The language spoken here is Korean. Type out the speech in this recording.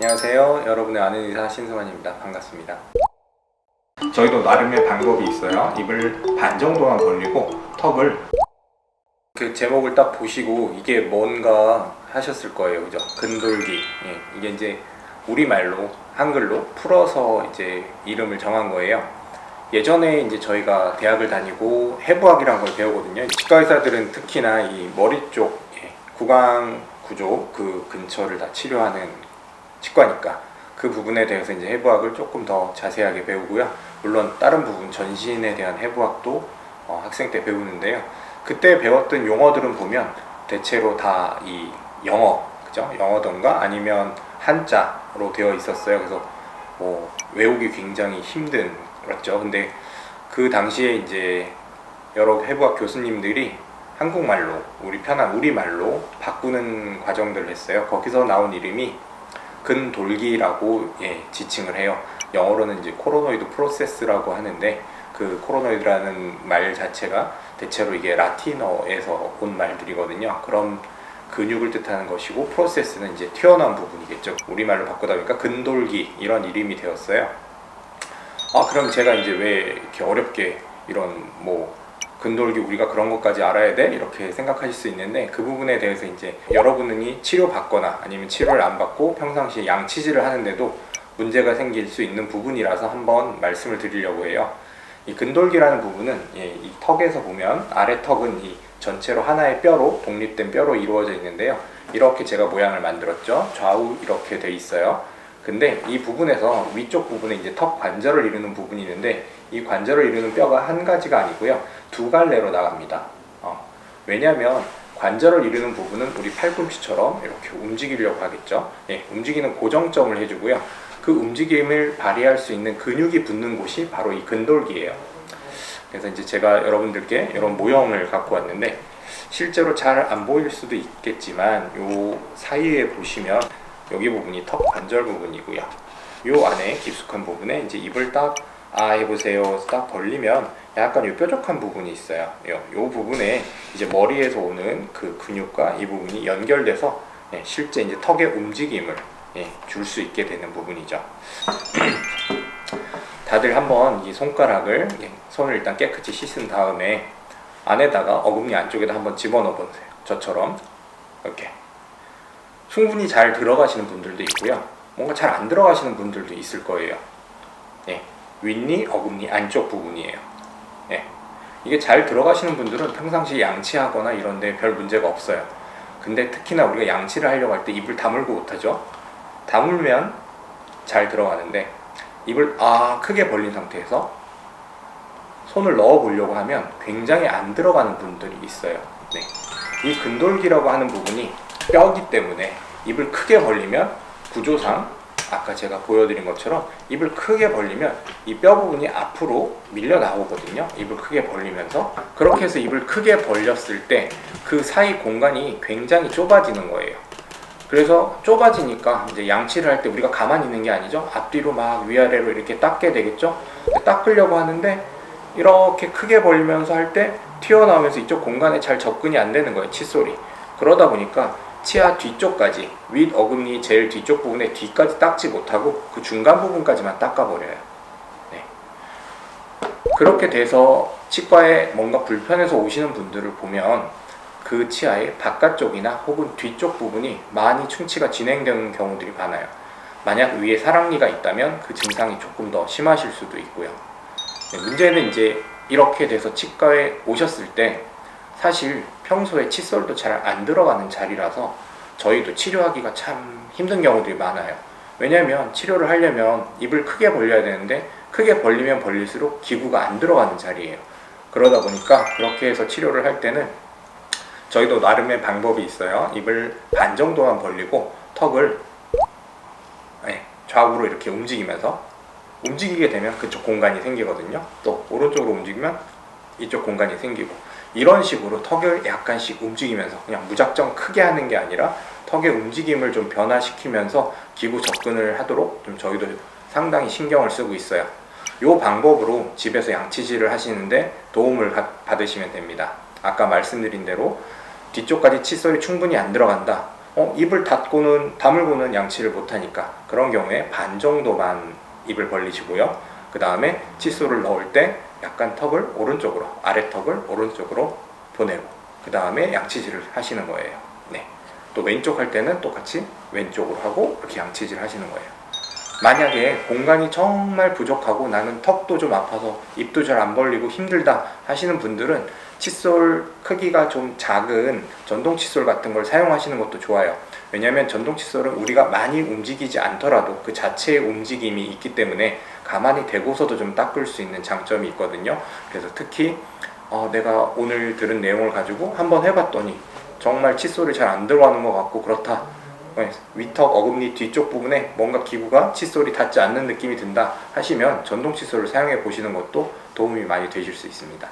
안녕하세요. 여러분의 아는 의사 신승환입니다. 반갑습니다. 저희도 나름의 방법이 있어요. 입을 반 정도만 벌리고 턱을 그 제목을 딱 보시고 이게 뭔가 하셨을 거예요. 그죠? 근돌기. 예, 이게 이제 우리말로 한글로 풀어서 이제 이름을 정한 거예요. 예전에 이제 저희가 대학을 다니고 해부학이라는 걸 배우거든요. 치과 의사들은 특히나 이 머리 쪽 구강 구조 그 근처를 다 치료하는 치과니까 그 부분에 대해서 이제 해부학을 조금 더 자세하게 배우고요. 물론 다른 부분 전신에 대한 해부학도 학생 때 배우는데요. 그때 배웠던 용어들은 보면 대체로 다 이 영어, 그죠? 영어던가 아니면 한자로 되어 있었어요. 그래서 뭐 외우기 굉장히 힘들었죠. 근데 그 당시에 이제 여러 해부학 교수님들이 한국말로 우리 편한 우리말로 바꾸는 과정들을 했어요. 거기서 나온 이름이 근돌기라고 지칭을 해요. 영어로는 이제 코로노이드 프로세스라고 하는데 그 코로노이드라는 말 자체가 대체로 이게 라틴어에서 온 말들이거든요. 그런 근육을 뜻하는 것이고 프로세스는 이제 튀어나온 부분이겠죠. 우리말로 바꾸다 보니까 근돌기 이런 이름이 되었어요. 그럼 제가 이제 왜 이렇게 어렵게 이런 뭐 근돌기 우리가 그런 것까지 알아야 돼? 이렇게 생각하실 수 있는데 그 부분에 대해서 이제 여러분이 치료받거나 아니면 치료를 안 받고 평상시에 양치질을 하는데도 문제가 생길 수 있는 부분이라서 한번 말씀을 드리려고 해요. 이 근돌기라는 부분은 이 턱에서 보면 아래 턱은 이 전체로 하나의 뼈로 독립된 뼈로 이루어져 있는데요. 이렇게 제가 모양을 만들었죠. 좌우 이렇게 돼 있어요. 근데 이 부분에서 위쪽 부분에 이제 턱 관절을 이루는 부분이 있는데 이 관절을 이루는 뼈가 한 가지가 아니고요. 두 갈래로 나갑니다. 왜냐하면 관절을 이루는 부분은 우리 팔꿈치처럼 이렇게 움직이려고 하겠죠. 움직이는 고정점을 해주고요. 그 움직임을 발휘할 수 있는 근육이 붙는 곳이 바로 이 근돌기예요. 그래서 이제 제가 여러분들께 이런 모형을 갖고 왔는데 실제로 잘 안 보일 수도 있겠지만 요 사이에 보시면 여기 부분이 턱 관절 부분이고요. 요 안에 깊숙한 부분에 이제 입을 딱 해보세요. 딱 벌리면 약간 요 뾰족한 부분이 있어요. 요 부분에 이제 머리에서 오는 그 근육과 이 부분이 연결돼서 실제 이제 턱의 움직임을 줄 수 있게 되는 부분이죠. 다들 한번 이 손가락을 손을 일단 깨끗이 씻은 다음에 안에다가 어금니 안쪽에다 한번 집어넣어 보세요. 저처럼 이렇게 충분히 잘 들어가시는 분들도 있고요. 뭔가 잘 안 들어가시는 분들도 있을 거예요. 윗니, 어금니 안쪽 부분이에요. 이게 잘 들어가시는 분들은 평상시 양치하거나 이런데 별 문제가 없어요. 근데 특히나 우리가 양치를 하려고 할 때 입을 다물고 못하죠. 다물면 잘 들어가는데 입을 크게 벌린 상태에서 손을 넣어 보려고 하면 굉장히 안 들어가는 분들이 있어요. 이 근돌기라고 하는 부분이 뼈기 때문에 입을 크게 벌리면 구조상 아까 제가 보여드린 것처럼 입을 크게 벌리면 이 뼈 부분이 앞으로 밀려 나오거든요. 입을 크게 벌리면서 그렇게 해서 입을 크게 벌렸을 때 그 사이 공간이 굉장히 좁아지는 거예요. 그래서 좁아지니까 이제 양치를 할 때 우리가 가만히 있는 게 아니죠. 앞뒤로 막 위아래로 이렇게 닦게 되겠죠. 닦으려고 하는데 이렇게 크게 벌리면서 할 때 튀어나오면서 이쪽 공간에 잘 접근이 안 되는 거예요. 칫솔이. 그러다 보니까 치아 뒤쪽까지 윗 어금니 제일 뒤쪽 부분에 뒤까지 닦지 못하고 그 중간 부분까지만 닦아버려요. 그렇게 돼서 치과에 뭔가 불편해서 오시는 분들을 보면 그 치아의 바깥쪽이나 혹은 뒤쪽 부분이 많이 충치가 진행되는 경우들이 많아요. 만약 위에 사랑니가 있다면 그 증상이 조금 더 심하실 수도 있고요. 문제는 이제 이렇게 돼서 치과에 오셨을 때 사실 평소에 칫솔도 잘 안 들어가는 자리라서 저희도 치료하기가 참 힘든 경우들이 많아요. 왜냐하면 치료를 하려면 입을 크게 벌려야 되는데 크게 벌리면 벌릴수록 기구가 안 들어가는 자리예요. 그러다 보니까 그렇게 해서 치료를 할 때는 저희도 나름의 방법이 있어요. 입을 반 정도만 벌리고 턱을 좌우로 이렇게 움직이게 되면 그쪽 공간이 생기거든요. 또 오른쪽으로 움직이면 이쪽 공간이 생기고 이런 식으로 턱을 약간씩 움직이면서 그냥 무작정 크게 하는 게 아니라 턱의 움직임을 좀 변화시키면서 기구 접근을 하도록 좀 저희도 상당히 신경을 쓰고 있어요. 이 방법으로 집에서 양치질을 하시는데 도움을 받으시면 됩니다. 아까 말씀드린 대로 뒤쪽까지 칫솔이 충분히 안 들어간다. 입을 다물고는 양치를 못하니까 그런 경우에 반 정도만 입을 벌리시고요. 그 다음에 칫솔을 넣을 때 약간 턱을 오른쪽으로, 아래 턱을 오른쪽으로 보내고 그 다음에 양치질을 하시는 거예요. 네. 또 왼쪽 할 때는 똑같이 왼쪽으로 하고 이렇게 양치질 하시는 거예요. 만약에 공간이 정말 부족하고 나는 턱도 좀 아파서 입도 잘 안 벌리고 힘들다 하시는 분들은 칫솔 크기가 좀 작은 전동 칫솔 같은 걸 사용하시는 것도 좋아요. 왜냐하면 전동 칫솔은 우리가 많이 움직이지 않더라도 그 자체의 움직임이 있기 때문에 가만히 대고서도 좀 닦을 수 있는 장점이 있거든요. 그래서 특히 내가 오늘 들은 내용을 가지고 한번 해봤더니 정말 칫솔이 잘 안 들어가는 것 같고 그렇다, 위턱 어금니 뒤쪽 부분에 뭔가 기구가 칫솔이 닿지 않는 느낌이 든다 하시면 전동 칫솔을 사용해 보시는 것도 도움이 많이 되실 수 있습니다.